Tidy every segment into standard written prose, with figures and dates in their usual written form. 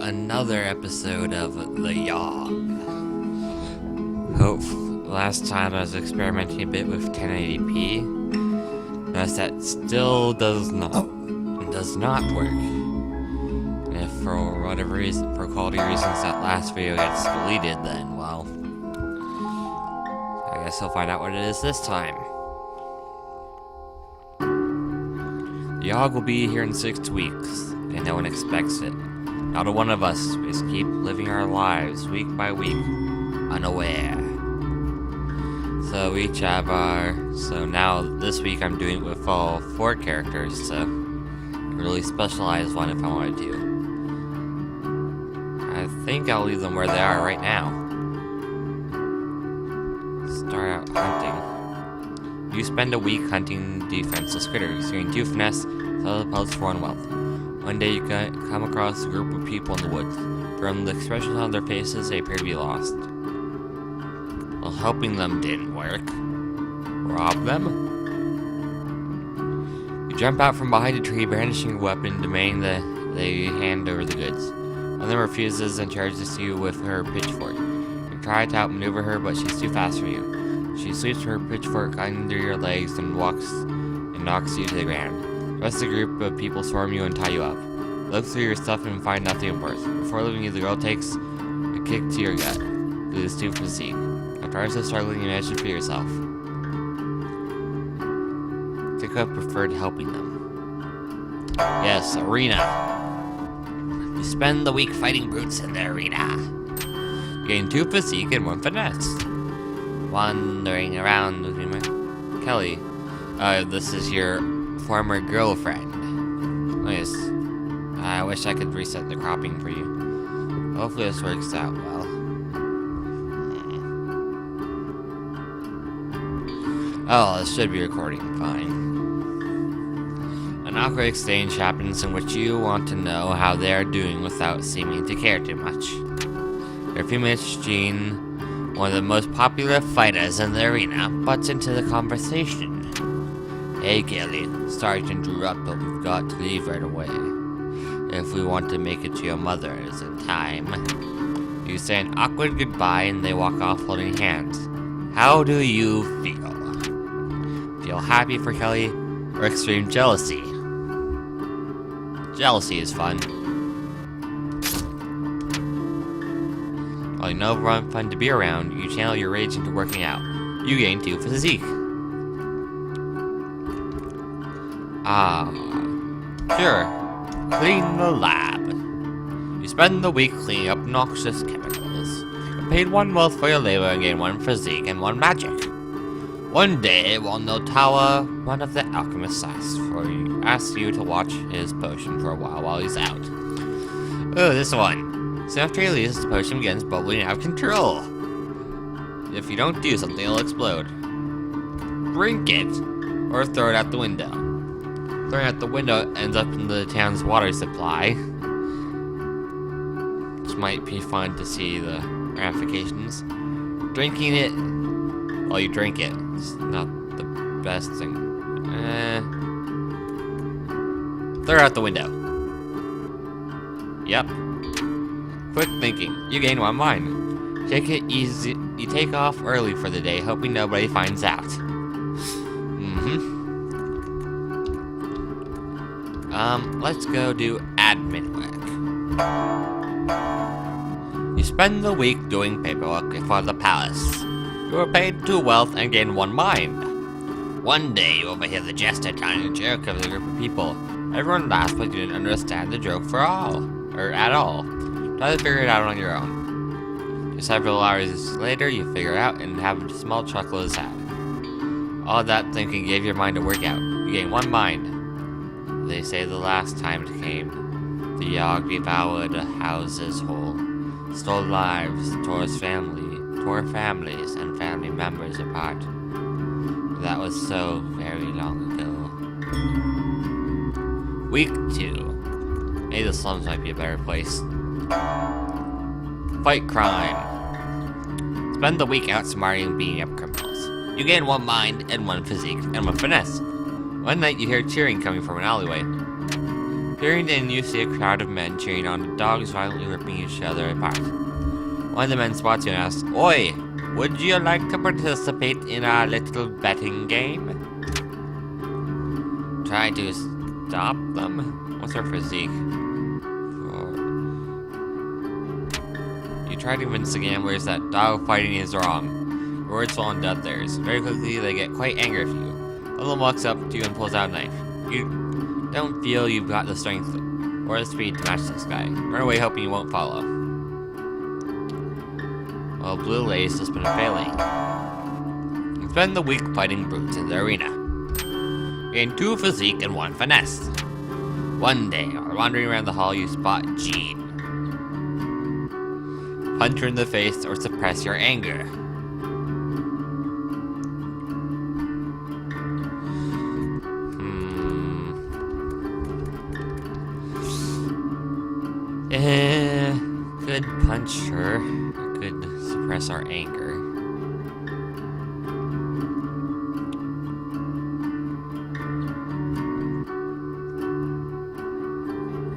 another episode of the Yawhg. Last time I was experimenting a bit with 1080p. Notice that still does not work. And if for whatever reason, for quality reasons, that last video gets deleted, then well, I guess I'll find out what it is this time. The Yawhg will be here in 6 weeks, and no one expects it. Not a one of us. We just keep living our lives week by week, unaware. So we each have so now this week I'm doing it with all 4 characters, so really specialize one if I wanted to. I think I'll leave them where they are right now. Start out hunting. You spend a week hunting defenseless critters. You gain 2 finesse, plus 4 in wealth. One day you come across a group of people in the woods. From the expressions on their faces, they appear to be lost. Well, helping them didn't work. Rob them? You jump out from behind a tree, brandishing a weapon, demanding that they hand over the goods. One of them refuses and charges you with her pitchfork. You try to outmaneuver her, but she's too fast for you. She sweeps her pitchfork under your legs and knocks you to the ground. The rest of the group of people swarm you and tie you up. Look through your stuff and find nothing of worth. Before leaving you, the girl takes a kick to your gut. Lose 2 physique. After hours of struggling, you manage to free yourself. Think I preferred helping them. Yes, arena. You spend the week fighting brutes in the arena. You gain 2 physique and 1 finesse. Wandering around with me, Kelly. This is your former girlfriend. Oh yes. I wish I could reset the cropping for you. Hopefully this works out well. Oh, this should be recording fine. An awkward exchange happens in which you want to know how they are doing without seeming to care too much. After a few minutes, Jean, one of the most popular fighters in the arena, butts into the conversation. Hey Kelly, sorry to interrupt, but we've got to leave right away. If we want to make it to your mother's in time. You say an awkward goodbye and they walk off holding hands. How do you feel? Feel happy for Kelly or extreme jealousy? Jealousy is fun. While you know fun to be around, you channel your rage into working out. You gain 2 physique. Sure. Clean the lab. You spend the week cleaning up noxious chemicals. You paid 1 wealth for your labor and gain 1 physique and 1 magic. One day, while no tower, one of the alchemists asks you to watch his potion for a while he's out. Oh, this one. So after he leaves, the potion begins bubbling out of control. If you don't do something, it'll explode. Drink it, or throw it out the window. Throwing out the window ends up in the town's water supply. Which might be fun to see the ramifications. Drinking it while you drink it. It's not the best thing. Throw it out the window. Yep. Quick thinking. You gain 1 mind. Take it easy. You take off early for the day, hoping nobody finds out. Let's go do admin work. You spend the week doing paperwork for the palace. You are paid 2 wealth and gain 1 mind. One day you overhear the jester telling a joke of a group of people. Everyone laughs, but you didn't understand the joke at all. Try to figure it out on your own. Several hours later, you figure it out and have a small chuckle is had. All that thinking gave your mind a workout. You gain 1 mind. They say the last time it came, the Yawhg devoured houses whole, stole lives, tore families and family members apart. That was so very long ago. Week 2. Maybe the slums might be a better place. Fight crime. Spend the week outsmarting and beating up criminals. You gain 1 mind and 1 physique and 1 finesse. One night you hear cheering coming from an alleyway. Peering in, you see a crowd of men cheering on the dogs violently ripping each other apart. One of the men spots you and asks, "Oi, would you like to participate in our little betting game?" Try to stop them? What's her physique? You try to convince the gamblers that dog fighting is wrong. Your words fall into theirs. Very quickly, they get quite angry with you. One of them walks up to you and pulls out a knife. You don't feel you've got the strength or the speed to match this guy. Run away hoping you won't follow. Well, Blue Lace has been failing. You spend the week fighting brutes in the arena. Gain 2 physique and 1 finesse. One day, while wandering around the hall, you spot Jean. Punch her in the face or suppress your anger. Could punch her. Could suppress our anger.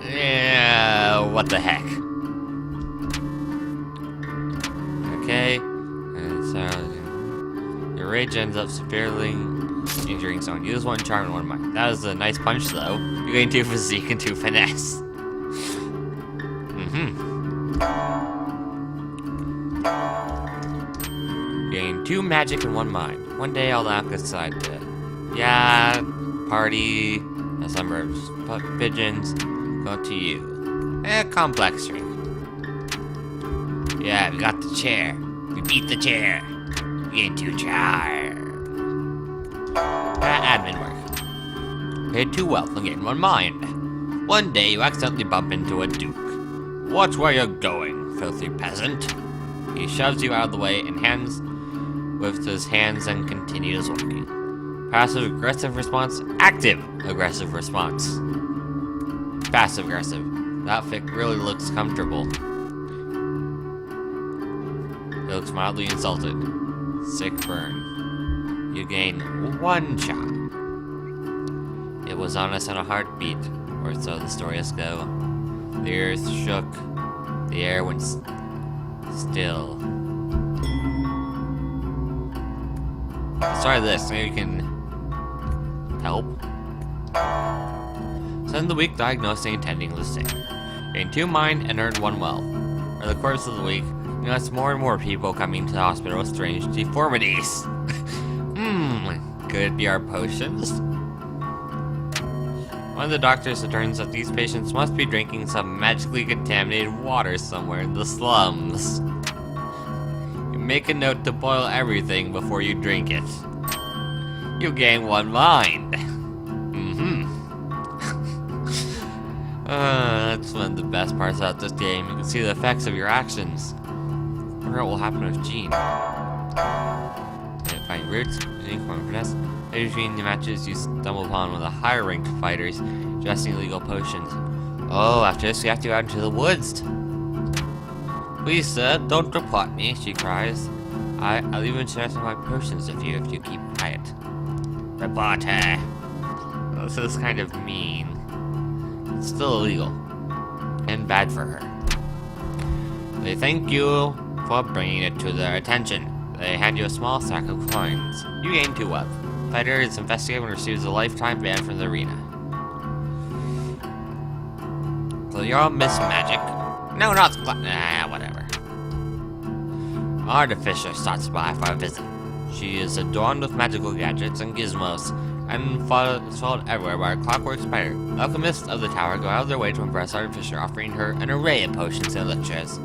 Yeah, what the heck? Okay, and so your rage ends up severely injuring someone. Use 1 charm and 1 mind. That was a nice punch, though. You gain 2 physique and 2 finesse. Gain 2 magic and 1 mind. One day I'll decide to, party, a number of pigeons, go to you. Complex ring. Yeah, we got the chair. We beat the chair. We gain 2 charm. Admin work. Paid 2 wealth and gain 1 mind. One day you accidentally bump into a duke. Watch where you're going, filthy peasant. He shoves you out of the way and with his hands and continues walking. Passive aggressive response, active aggressive response. Passive aggressive. The outfit really looks comfortable. He looks mildly insulted. Sick burn. You gain 1 charm. It was on us in a heartbeat, or so the stories go. The earth shook. The air went still. Let's try this. Maybe you can help. Spend the week diagnosing and tending the sick. Gain 2 mind and earn 1 wealth. For the course of the week, you notice more and more people coming to the hospital with strange deformities. Could it be our potions? One of the doctors determines that these patients must be drinking some magically contaminated water somewhere in the slums. You make a note to boil everything before you drink it. You gain 1 mind. That's one of the best parts about this game. You can see the effects of your actions. I wonder what will happen with Jean. Find roots, unique form of finesse. Between the matches, you stumble upon one of the higher ranked fighters ingesting illegal potions. Oh, after this, we have to go out into the woods. Please, sir, don't report me, she cries. I'll even share some of my potions with you if you keep quiet. Report her. Oh, this is kind of mean. It's still illegal. And bad for her. They thank you for bringing it to their attention. They hand you a small sack of coins. You gain 2 wealth. Fighter is investigated and receives a lifetime ban from the arena. So you're all Miss Magic. No, not whatever. Artificer stops by for a visit. She is adorned with magical gadgets and gizmos, and followed everywhere by a clockwork spider. Alchemists of the tower go out of their way to impress Artificer, offering her an array of potions and elixirs.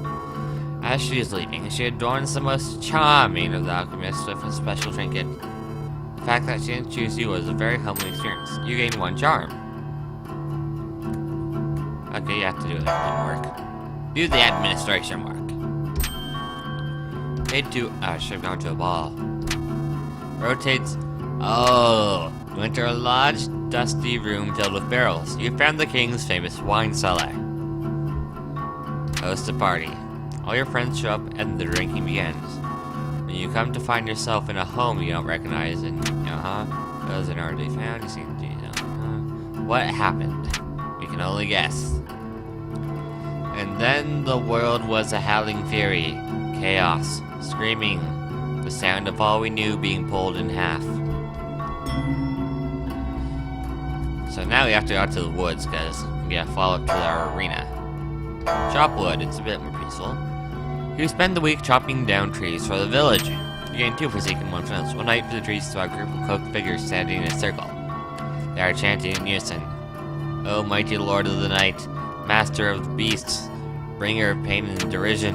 As she is leaving, she adorns the most charming of the alchemists with a special trinket. The fact that she didn't choose you was a very humbling experience. You gain 1 charm. Okay, you have to do the admin work. Do the administration work. Paid 2. I should have gone to a ball. Rotates. Oh, you enter a large, dusty room filled with barrels. You found the king's famous wine cellar. Host a party. All your friends show up and the drinking begins. When you come to find yourself in a home you don't recognize and, those are already found, you see, what happened? We can can only guess. And then the world was a howling fury. Chaos. Screaming. The sound of all we knew being pulled in half. So now we have to go out to the woods, because we gotta follow up to our arena. Chop wood, it's a bit more peaceful. You spend the week chopping down trees for the village. You gain 2 physique and 1 finesse. One night, the trees saw a group of cloaked figures standing in a circle. They are chanting in unison. O mighty lord of the night, master of the beasts, bringer of pain and derision.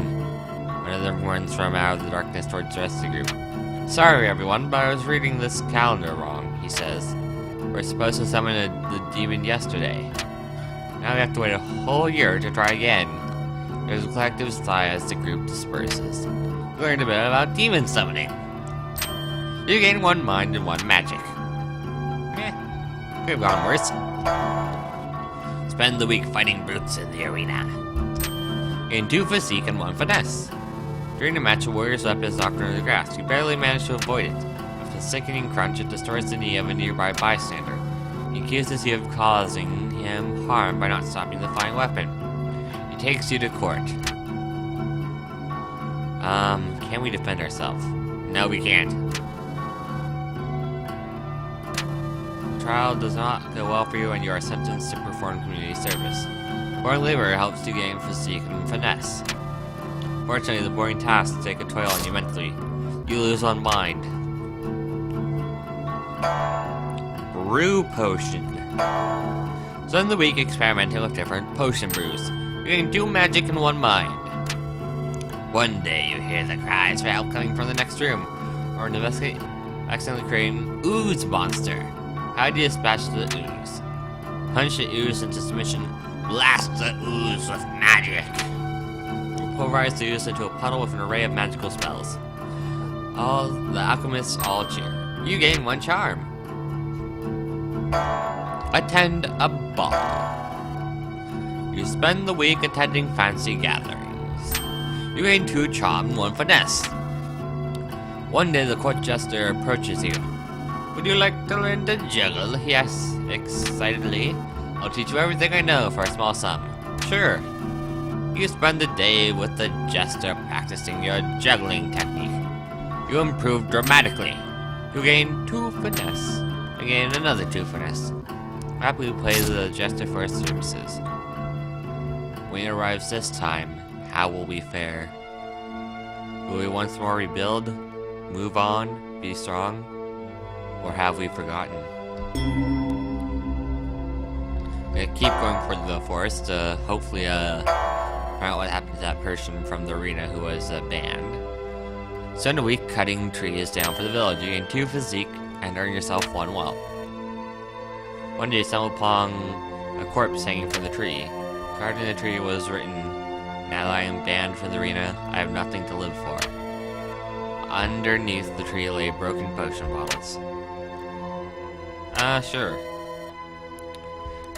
One of them runs from out of the darkness towards the rest of the group. Sorry everyone, but I was reading this calendar wrong, he says. We're supposed to summon the demon yesterday. Now we have to wait a whole year to try again. There's a collective sigh as the group disperses. We learned a bit about demon summoning. You gain 1 mind and 1 magic. Could have gone worse. Spend the week fighting brutes in the arena. Gain 2 physique and 1 finesse. During the match, a warrior's weapon is knocked into the grass. You barely manage to avoid it. With a sickening crunch, it destroys the knee of a nearby bystander. He accuses you of causing him harm by not stopping the flying weapon. He takes you to court. Can we defend ourselves? No, we can't. The trial does not go well for you and you are sentenced to perform community service. Boring labor helps you gain physique and finesse. Fortunately, the boring tasks take a toll on you mentally. You lose 1 mind. Brew potion. Spend the week experimenting with different potion brews. You gain 2 magic and 1 mind. One day you hear the cries for help coming from the next room, or investigate accidentally creating ooze monster. How do you dispatch the ooze? Punch the ooze into submission. Blast the ooze with magic. Pulverize the ooze into a puddle with an array of magical spells. All the alchemists all cheer. You gain 1 charm. Attend a ball. You spend the week attending fancy gatherings. You gain 2 charm and 1 finesse. One day the court jester approaches you. Would you like to learn to juggle? He asks excitedly. I'll teach you everything I know for a small sum. Sure. You spend the day with the jester practicing your juggling technique. You improve dramatically. You gain 2 finesse. You gain another 2 finesse. Happily play the jester for his services. When it arrives this time, how will we fare? Will we once more rebuild, move on, be strong, or have we forgotten? We keep going for the forest to hopefully find out what happened to that person from the arena who was banned. Spend a week cutting trees down for the village. You gain 2 physique and earn yourself 1 wealth. One day you stumble upon a corpse hanging from the tree. Carved in the tree was written, "Now I am banned from the arena, I have nothing to live for." Underneath the tree lay broken potion bottles. Sure.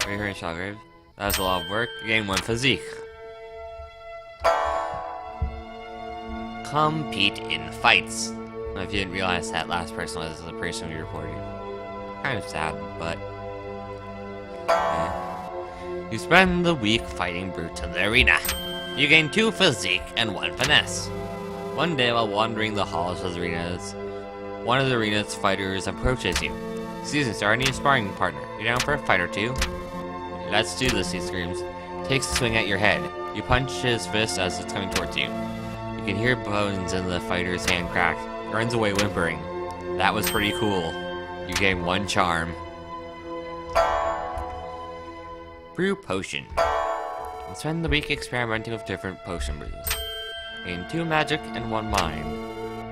Are you hearing Shawgrave? That was a lot of work. You gain 1 physique. Compete in fights. If you didn't realize that last person was the person we reported. Kind of sad, but... You spend the week fighting brutes in the arena. You gain 2 physique and 1 finesse. One day while wandering the halls of the arenas, one of the arena's fighters approaches you. "Excuse me, sir, I need a sparring partner. You down for a fight or 2? "Let's do this," he screams. Takes a swing at your head. You punch his fist as it's coming towards you. You can hear bones in the fighter's hand crack. He runs away whimpering. That was pretty cool. You gain 1 charm. Brew potion. And spend the week experimenting with different potion brews. Gain 2 magic and 1 mind.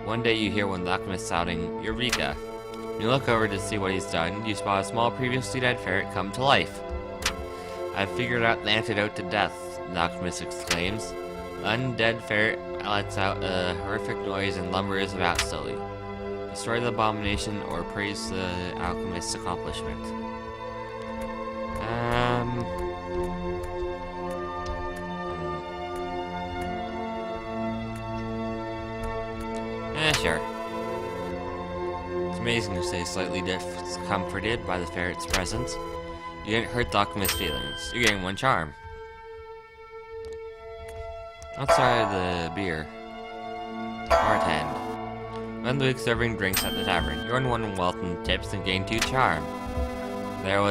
One day you hear one of the alchemists shouting, "Eureka!" When you look over to see what he's done, you spot a small previously dead ferret come to life. "I've figured out the antidote to death," the alchemist exclaims. The undead ferret lets out a horrific noise and lumbers about slowly. Destroy the abomination or praise the alchemist's accomplishment. Sure. It's amazing to stay slightly discomforted by the ferret's presence. You didn't hurt the alchemist's feelings. You're getting 1 charm. Let's try the beer. Bartend. Spend the week serving drinks at the tavern. You earn 1 wealth and tips and gain 2 charm. Their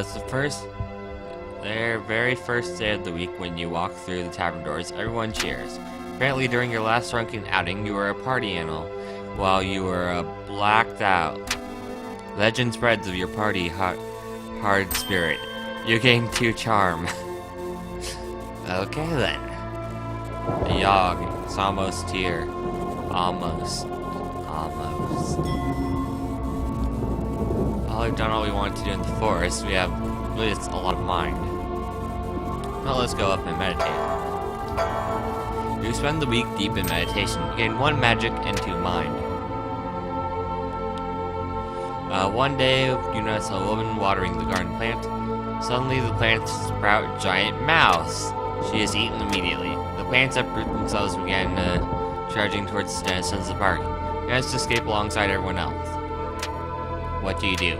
very first day of the week when you walk through the tavern doors, everyone cheers. Apparently during your last drunken outing, you were a party animal, while you were blacked out. Legend spreads of your party hard spirit. You gain 2 charm. Okay then. Yawhg, it's almost here. Almost. Well, we've done all we wanted to do in the forest. We have really just a lot of mind. Well, let's go up and meditate. You spend the week deep in meditation. You gain 1 magic and 2 mind. One day, you notice a woman watering the garden plant. Suddenly, the plants sprout giant mouths. She is eaten immediately. The plants uproot themselves and begin charging towards the denizens of the park. You manage to escape alongside everyone else. What do you do?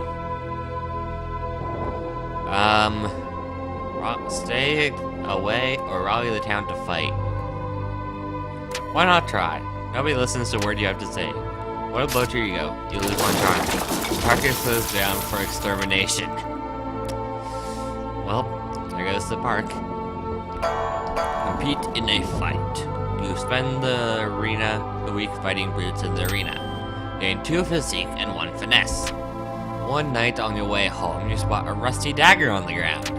Stay away or rally the town to fight. Why not try? Nobody listens to a word you have to say. What a blow to your ego. You lose 1 charm. The park is closed down for extermination. Well, there goes the park. Compete in a fight. You spend the week fighting brutes in the arena. Gain 2 physique and 1 finesse. One night on your way home, you spot a rusty dagger on the ground.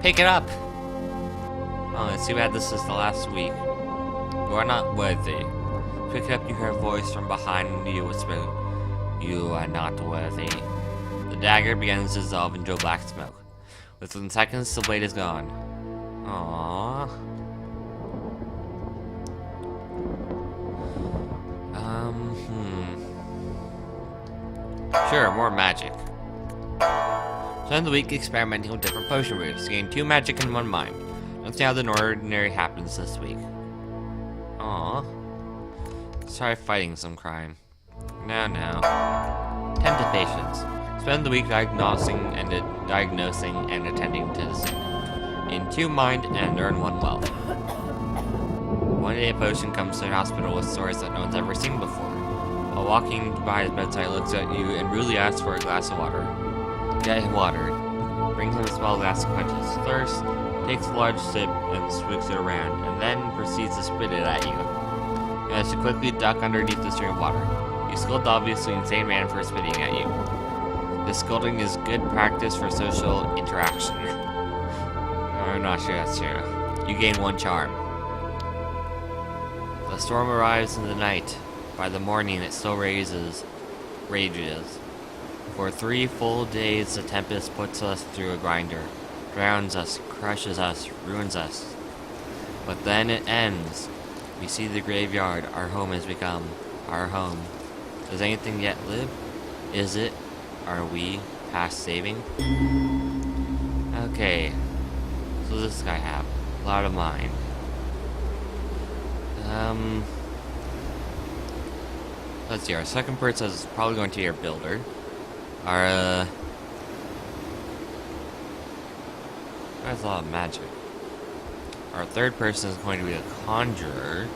Pick it up. Oh, it's too bad this is the last week. You are not worthy. Pick it up, you hear a voice from behind you whispering, "You are not worthy." The dagger begins to dissolve into a black smoke. Within seconds, the blade is gone. Aww. Sure, more magic. Spend the week experimenting with different potion brews. Gain 2 magic and 1 mind. Don't see how the ordinary happens this week. Aww. Let's try fighting some crime. No. 10 to patience. Spend the week diagnosing and attending to the sick. Gain 2 mind and earn 1 wealth. One day a potion comes to the hospital with sores that no one's ever seen before. While walking by his bedside, he looks at you and rudely asks for a glass of water. Get him water. Brings him a small glass to quench his thirst, takes a large sip and swings it around, and then proceeds to spit it at you. You have to quickly duck underneath the stream of water. You scold the obviously insane man for spitting at you. This scolding is good practice for social interaction. I'm not sure that's true. You gain 1 charm. The storm arrives in the night. By the morning, it still rages. For 3 full days, the tempest puts us through a grinder, drowns us, crushes us, ruins us. But then it ends. We see the graveyard our home has become. Our home. Does anything yet live? Is it? Are we past saving? Okay. So this guy have a lot of mind. Let's see, our second person is probably going to be our builder. Our, that's a lot of magic. Our third person is going to be a conjurer.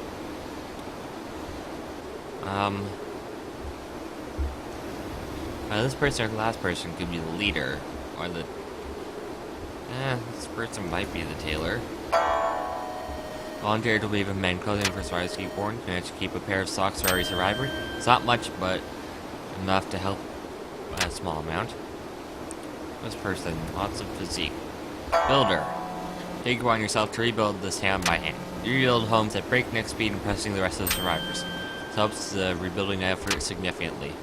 This person or the last person could be the leader, or the... this person might be the tailor. Volunteer to leave a man clothing for survivors to keep worn. Manage to keep a pair of socks for every survivor. It's not much, but enough to help a small amount. This person, lots of physique. Builder. Take it upon yourself to rebuild this town by hand. You rebuild homes at breakneck speed, impressing the rest of the survivors. This helps the rebuilding effort significantly.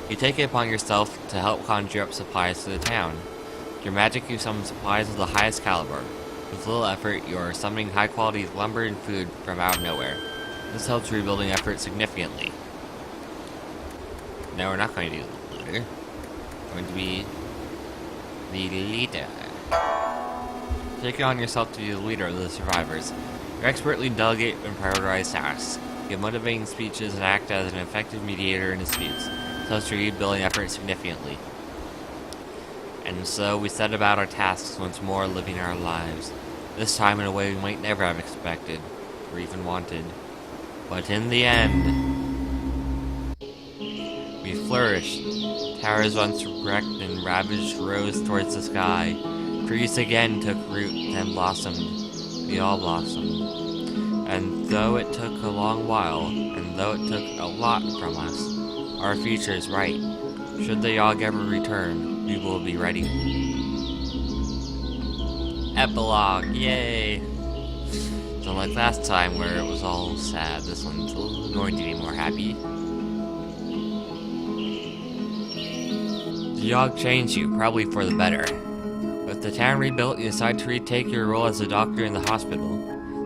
You take it upon yourself to help conjure up supplies to the town. Your magic, you summon supplies of the highest caliber. With little effort, you are summoning high-quality lumber and food from out of nowhere. This helps rebuilding effort significantly. No, we're not going to do the looter. We're going to be the leader. Take it on yourself to be the leader of the survivors. You expertly delegate and prioritize tasks. Give motivating speeches and act as an effective mediator in disputes. This helps rebuilding effort significantly. And so we set about our tasks once more, living our lives. This time in a way we might never have expected, or even wanted. But in the end, we flourished. Towers once wrecked and ravaged rose towards the sky. Trees again took root, then blossomed. We all blossomed. And though it took a long while, and though it took a lot from us, our future is bright. Should the Yawhg ever return, we will be ready. Epilogue, yay! So like last time where it was all sad, this one's going to be more happy. The Yawhg changed you, probably for the better. With the town rebuilt, you decide to retake your role as a doctor in the hospital.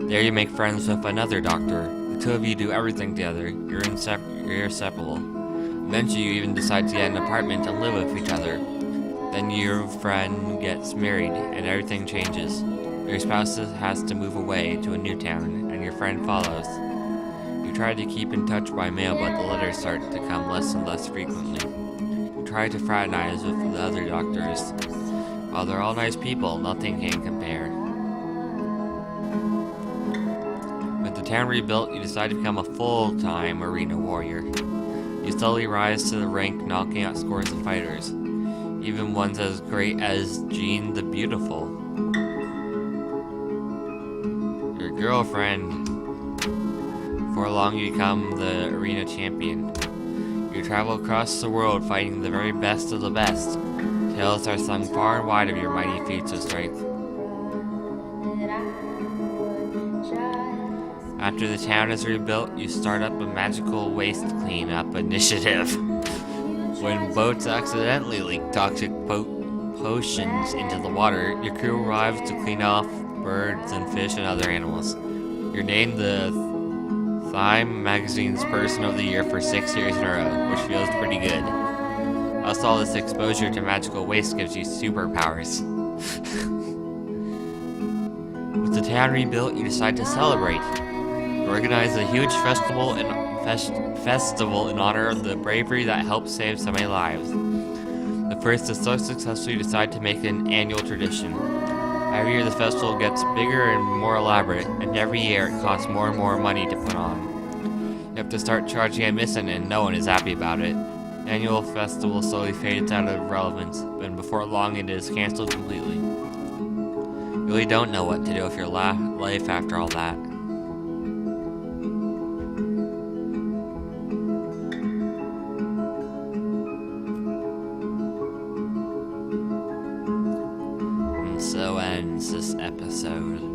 There you make friends with another doctor. The two of you do everything together. You're inseparable. Eventually you even decide to get an apartment and live with each other. Then your friend gets married, and everything changes. Your spouse has to move away to a new town, and your friend follows. You try to keep in touch by mail, but the letters start to come less and less frequently. You try to fraternize with the other doctors. While they're all nice people, nothing can compare. With the town rebuilt, you decide to become a full-time arena warrior. You slowly rise to the rank, knocking out scores of fighters, even ones as great as Jean the Beautiful. Your girlfriend. Before long, you become the arena champion. You travel across the world fighting the very best of the best. Tales are sung far and wide of your mighty feats of strength. After the town is rebuilt, you start up a magical waste cleanup initiative. When boats accidentally leak toxic potions into the water, your crew arrives to clean off birds and fish and other animals. You're named the Time Magazine's Person of the Year for 6 years in a row, which feels pretty good. Plus, all this exposure to magical waste gives you superpowers. With the town rebuilt, you decide to celebrate. You organize a huge festival in honor of the bravery that helped save so many lives. The first is so successful you decide to make an annual tradition. Every year the festival gets bigger and more elaborate, and every year it costs more and more money to put on. You have to start charging admission, and no one is happy about it. The annual festival slowly fades out of relevance, but before long it is cancelled completely. You really don't know what to do with your life after all that. And so ends this episode.